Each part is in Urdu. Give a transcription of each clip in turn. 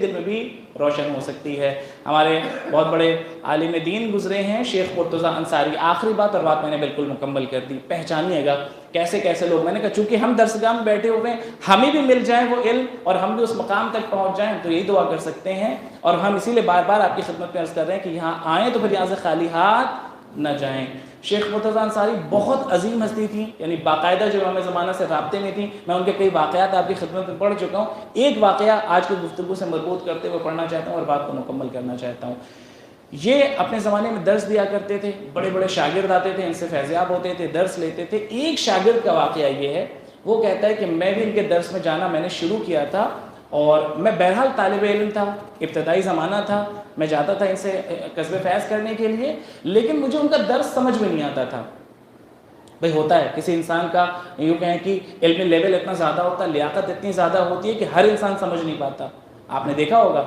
دل میں بھی روشن ہو سکتی ہے۔ ہمارے بہت بڑے عالم دین گزرے ہیں شیخ مرتضی انصاری، آخری بات اور بات میں نے بالکل مکمل کر دی، پہچانیے گا کیسے کیسے لوگ، میں نے کہا چونکہ ہم درسگاہ میں بیٹھے ہوئے ہیں، ہمیں بھی مل جائے وہ علم اور ہم بھی اس مقام تک پہنچ جائیں تو یہی دعا کر سکتے ہیں، اور ہم اسی لیے بار بار آپ کی خدمت میں عرض کر رہے ہیں کہ یہاں آئیں تو پھر یہاں سے خالی ہاتھ نہ جائیں۔ شیخ مرتضی انصاری بہت عظیم ہستی تھیں، یعنی باقاعدہ جو امام زمانہ سے رابطے میں تھیں، میں ان کے کئی واقعات آپ کی خدمت میں پڑھ چکا ہوں، ایک واقعہ آج کی گفتگو سے مربوط کرتے ہوئے پڑھنا چاہتا ہوں اور بات کو مکمل کرنا چاہتا ہوں۔ یہ اپنے زمانے میں درس دیا کرتے تھے، بڑے بڑے شاگرد آتے تھے، ان سے فیضیاب ہوتے تھے، درس لیتے تھے۔ ایک شاگرد کا واقعہ یہ ہے، وہ کہتا ہے کہ میں بھی ان کے درس میں جانا میں نے شروع کیا تھا، اور میں بہرحال طالب علم تھا، ابتدائی زمانہ تھا، میں جاتا تھا ان سے کسب فیض کرنے کے لیے، لیکن مجھے ان کا درس سمجھ میں نہیں آتا تھا۔ بھئی ہوتا ہے کسی انسان کا، یوں کہیں کہ علمی لیول اتنا زیادہ ہوتا ہے، لیاقت اتنی زیادہ ہوتی ہے کہ ہر انسان سمجھ نہیں پاتا۔ آپ نے دیکھا ہوگا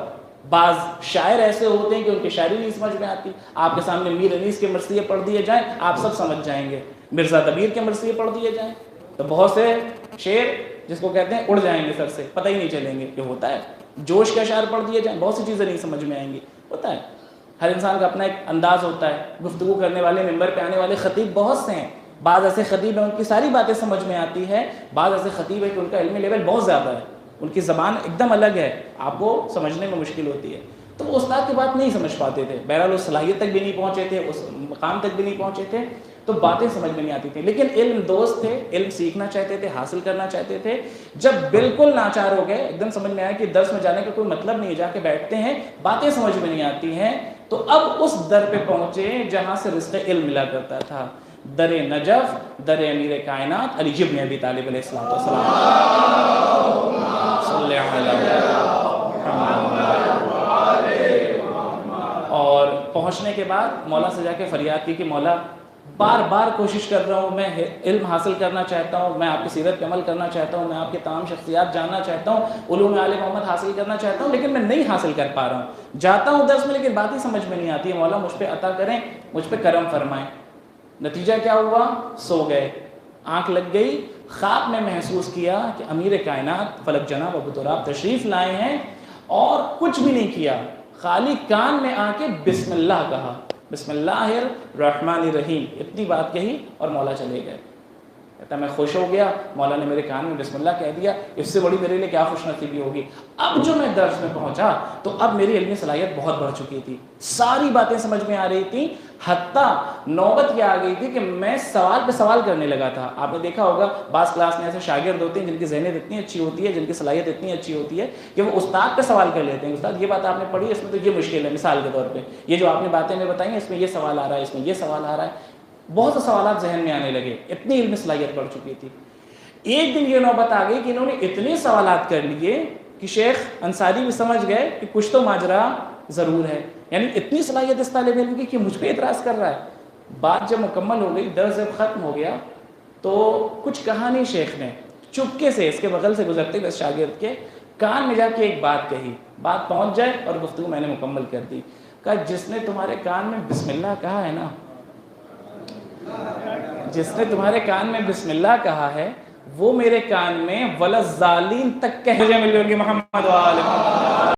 بعض شاعر ایسے ہوتے ہیں کہ ان کی شاعری نہیں سمجھ میں آتی، آپ کے سامنے میر انیس کے مرثیے پڑھ دیے جائیں آپ سب سمجھ جائیں گے، مرزا دبیر کے مرثیے پڑھ دیے جائیں تو بہت سے شعر جس کو کہتے ہیں اڑ جائیں گے سر سے، پتہ ہی نہیں چلیں گے کہ ہوتا ہے۔ جوش کے اشعار پڑھ دیے جائیں بہت سی چیزیں نہیں سمجھ میں آئیں گی، ہوتا ہے۔ ہر انسان کا اپنا ایک انداز ہوتا ہے، گفتگو کرنے والے، ممبر پہ آنے والے خطیب بہت سے ہیں، بعض ایسے خطیب ہیں ان کی ساری باتیں سمجھ میں آتی ہے، بعض ایسے خطیب ہیں کہ ان کا علمی لیول بہت زیادہ ہے، ان کی زبان ایک دم الگ ہے، آپ کو سمجھنے میں مشکل ہوتی ہے، تو وہ استاد کی بات نہیں سمجھ پاتے تھے، بہرحال اس صلاحیت تک بھی نہیں پہنچے تھے، اس مقام تک بھی نہیں پہنچے تھے، تو باتیں سمجھ میں نہیں آتی تھیں، لیکن علم دوست تھے، علم سیکھنا چاہتے تھے، حاصل کرنا چاہتے تھے۔ جب بالکل ناچار ہو گئے، ایک دم سمجھ میں آیا کہ درس میں جانے کا کوئی مطلب نہیں ہے، جا کے بیٹھتے ہیں باتیں سمجھ میں نہیں آتی ہیں، تو اب اس در پہ پہنچے جہاں سے رزق علم ملا کرتا تھا، در نجف، در امیر کائنات علی ابن ابی طالب علیہ السلام۔ صلی اور پہنچنے کے بعد مولا سے جا کے فریاد کی کہ مولا بار بار کوشش کر رہا ہوں، میں علم حاصل کرنا چاہتا ہوں، میں آپ کی سیرت پہ عمل کرنا چاہتا ہوں، میں آپ کی تمام شخصیات جاننا چاہتا ہوں، علوم آل محمد حاصل کرنا چاہتا ہوں، لیکن میں نہیں حاصل کر پا رہا ہوں، جاتا ہوں درس میں لیکن باتیں سمجھ میں نہیں آتی، مولا مجھ پہ عطا کریں، مجھ پہ کرم فرمائیں۔ نتیجہ کیا ہوا؟ سو گئے، آنکھ لگ گئی، خواب میں محسوس کیا کہ امیر کائنات فلک جناب ابو تراب تشریف لائے ہیں، اور کچھ بھی نہیں کیا، خالی کان میں آ کے بسم اللہ کہا، بسم اللہ الرحمن الرحیم، اتنی بات کہی اور مولا چلے گئے۔ کہتا میں خوش ہو گیا، مولا نے میرے کان میں بسم اللہ کہہ دیا، اس سے بڑی میرے لیے کیا خوش نصیبی ہوگی۔ اب جو میں درس میں پہنچا تو اب میری علمی صلاحیت بہت بڑھ چکی تھی، ساری باتیں سمجھ میں آ رہی تھیں، حتیٰ نوبت یہ آ گئی تھی کہ میں سوال پہ سوال کرنے لگا تھا۔ آپ نے دیکھا ہوگا بعض کلاس میں ایسے شاگرد ہوتے ہیں جن کی ذہنیت اتنی اچھی ہوتی ہے، جن کی صلاحیت اتنی اچھی ہوتی ہے کہ وہ استاد پہ سوال کر لیتے ہیں، استاد یہ بات آپ نے پڑھی ہے، اس میں تو یہ مشکل ہے، مثال کے طور پہ یہ جو آپ نے باتیں میں بتائی ہیں اس میں یہ سوال آ رہا ہے، اس میں یہ سوال آ رہا ہے، بہت سے سوالات ذہن میں آنے لگے، اتنی علمی صلاحیت بڑھ چکی تھی۔ ایک دن یہ نوبت آ گئی کہ انہوں نے اتنے سوالات کر لیے کہ شیخ انصاری بھی سمجھ گئے کہ کچھ تو ماجرا ضرور ہے، یعنی اتنی صلاحیت اس طالب علم کی کہ مجھ پہ اعتراض کر رہا ہے۔ بات جب مکمل ہو گئی، درس جب ختم ہو گیا تو کچھ کہا نہیں شیخ نے، چپکے سے اس کے بغل سے گزرتے ہوئے شاگرد کے کان میں جا کے ایک بات کہی، بات پہنچ جائے اور گفتگو میں نے مکمل کر دی، کہا جس نے تمہارے کان میں بسم اللہ کہا ہے نا، جس نے تمہارے کان میں بسم اللہ کہا ہے وہ میرے کان میں وللظالین تک کہہ جائے مل گی محمد و آل محمد۔